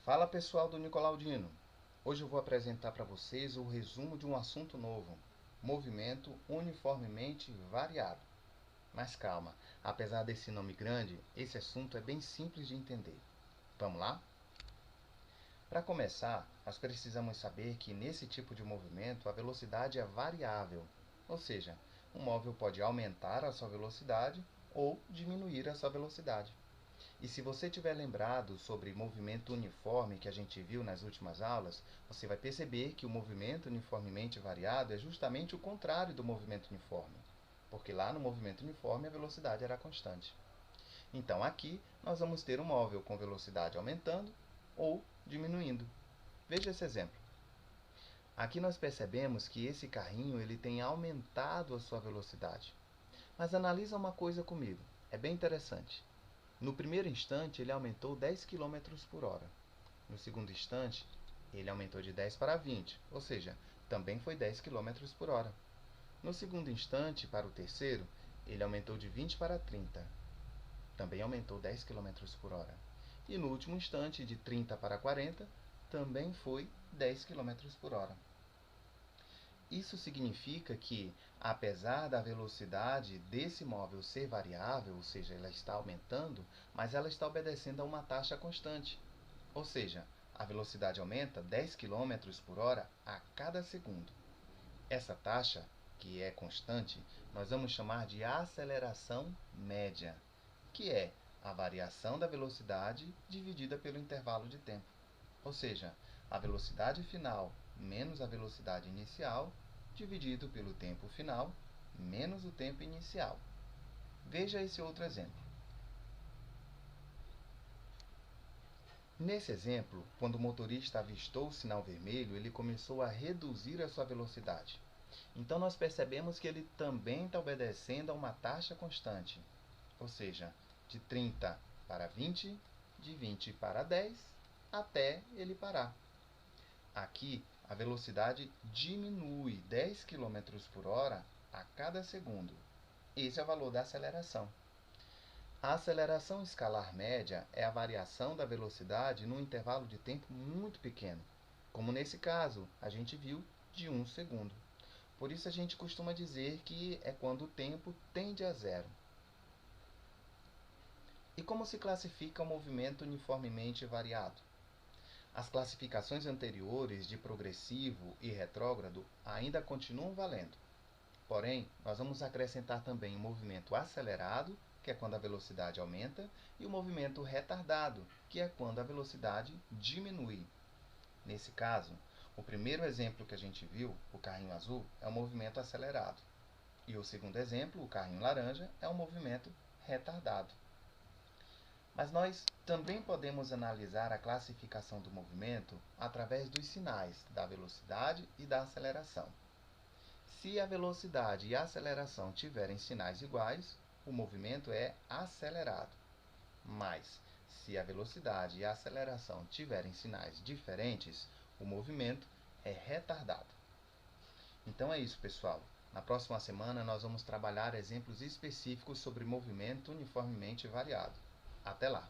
Fala pessoal do Nicolaudino! Hoje eu vou apresentar para vocês o resumo de um assunto novo, movimento uniformemente variado. Mas calma, apesar desse nome grande, esse assunto é bem simples de entender. Vamos lá? Para começar, nós precisamos saber que nesse tipo de movimento a velocidade é variável, ou seja, um móvel pode aumentar a sua velocidade ou diminuir a sua velocidade. E se você tiver lembrado sobre movimento uniforme que a gente viu nas últimas aulas, você vai perceber que o movimento uniformemente variado é justamente o contrário do movimento uniforme, porque lá no movimento uniforme a velocidade era constante. Então aqui nós vamos ter um móvel com velocidade aumentando ou diminuindo. Veja esse exemplo. Aqui nós percebemos que esse carrinho ele tem aumentado a sua velocidade. Mas analisa uma coisa comigo, é bem interessante. No primeiro instante, ele aumentou 10 quilômetros por hora. No segundo instante, ele aumentou de 10 para 20, ou seja, também foi 10 quilômetros por hora. No segundo instante, para o terceiro, ele aumentou de 20 para 30, também aumentou 10 quilômetros por hora. E no último instante, de 30 para 40, também foi 10 quilômetros por hora. Isso significa que, apesar da velocidade desse móvel ser variável, ou seja, ela está aumentando, mas ela está obedecendo a uma taxa constante. Ou seja, a velocidade aumenta 10 km por hora a cada segundo. Essa taxa, que é constante, nós vamos chamar de aceleração média, que é a variação da velocidade dividida pelo intervalo de tempo. Ou seja, a velocidade final menos a velocidade inicial dividido pelo tempo final menos o tempo inicial. Veja esse outro exemplo. Nesse exemplo, quando o motorista avistou o sinal vermelho, ele começou a reduzir a sua velocidade. Então, nós percebemos que ele também está obedecendo a uma taxa constante, ou seja, de 30 para 20, de 20 para 10, até ele parar. Aqui, a velocidade diminui 10 km por hora a cada segundo. Esse é o valor da aceleração. A aceleração escalar média é a variação da velocidade num intervalo de tempo muito pequeno, como nesse caso, a gente viu de 1 segundo. Por isso, a gente costuma dizer que é quando o tempo tende a zero. E como se classifica o movimento uniformemente variado? As classificações anteriores de progressivo e retrógrado ainda continuam valendo. Porém, nós vamos acrescentar também o movimento acelerado, que é quando a velocidade aumenta, e o movimento retardado, que é quando a velocidade diminui. Nesse caso, o primeiro exemplo que a gente viu, o carrinho azul, é o movimento acelerado. E o segundo exemplo, o carrinho laranja, é o movimento retardado. Mas nós também podemos analisar a classificação do movimento através dos sinais da velocidade e da aceleração. Se a velocidade e a aceleração tiverem sinais iguais, o movimento é acelerado. Mas, se a velocidade e a aceleração tiverem sinais diferentes, o movimento é retardado. Então é isso, pessoal. Na próxima semana, nós vamos trabalhar exemplos específicos sobre movimento uniformemente variado. Até lá!